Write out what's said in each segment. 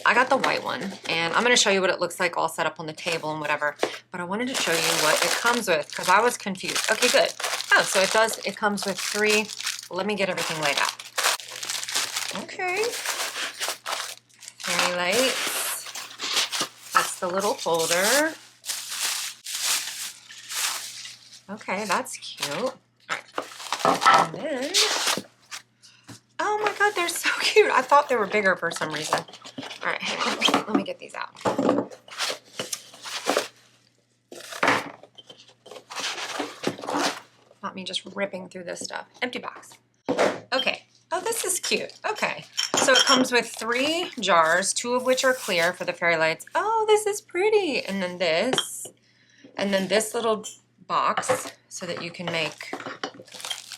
I got the white one, and I'm gonna show you what it looks like all set up on the table and whatever, but I wanted to show you what it comes with because I was confused. Okay, good. Oh, so it comes with 3. Let me get everything laid out. Okay. Fairy lights. That's the little folder. Okay, that's cute. All right. And then, oh my God, they're so cute. I thought they were bigger for some reason. All right, hang on. Let me get these out. Not me just ripping through this stuff. Empty box. Okay. Oh, this is cute. Okay. So it comes with 3 jars, 2 of which are clear for the fairy lights. Oh, this is pretty. And then this little box so that you can make,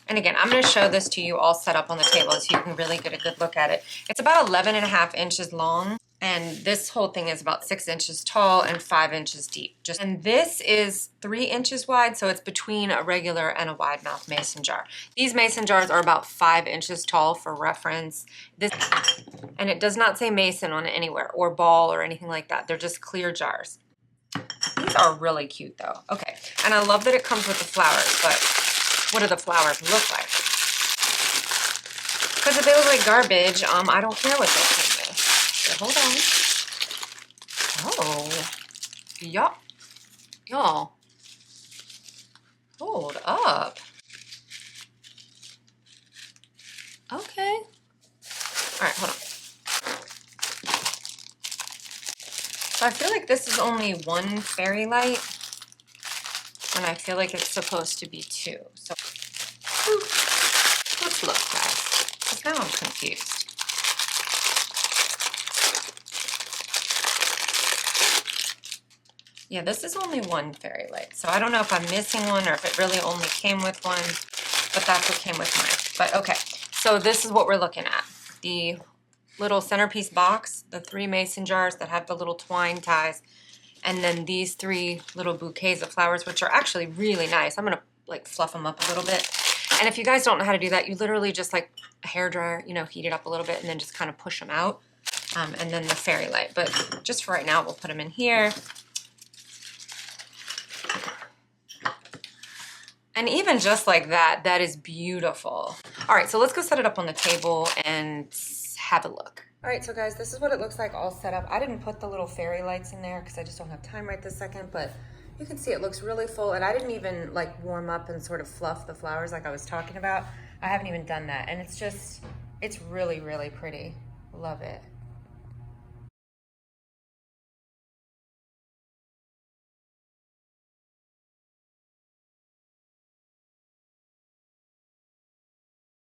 and again, I'm going to show this to you all set up on the table so you can really get a good look at it. It's about 11.5 inches long, and this whole thing is about 6 inches tall and 5 inches deep. And this is 3 inches wide, so it's between a regular and a wide mouth mason jar. These mason jars are about 5 inches tall for reference. And it does not say mason on it anywhere, or ball or anything like that. They're just clear jars. These are really cute though. Okay, and I love that it comes with the flowers, but what do the flowers look like? Because if they look like garbage, I don't care what they came with. So hold on. Oh, yup. Y'all, hold up. Okay. All right, hold on. So I feel like this is only 1 fairy light, and I feel like it's supposed to be 2. So let's look, guys, because now I'm confused. Yeah, this is only 1 fairy light, so I don't know if I'm missing one or if it really only came with 1, but that's what came with mine. But okay, so this is what we're looking at. The little centerpiece box, the 3 mason jars that have the little twine ties, and then these 3 little bouquets of flowers, which are actually really nice. I'm gonna like fluff them up a little bit. And if you guys don't know how to do that, you literally just like a hairdryer, you know, heat it up a little bit and then just kind of push them out. And then the fairy light. But just for right now, we'll put them in here. And even just like that, that is beautiful. All right, so let's go set it up on the table and have a look. All right, so guys, this is what it looks like all set up. I didn't put the little fairy lights in there because I just don't have time right this second, but you can see it looks really full, and I didn't even like warm up and sort of fluff the flowers like I was talking about. I haven't even done that, and it's really, really pretty. Love it.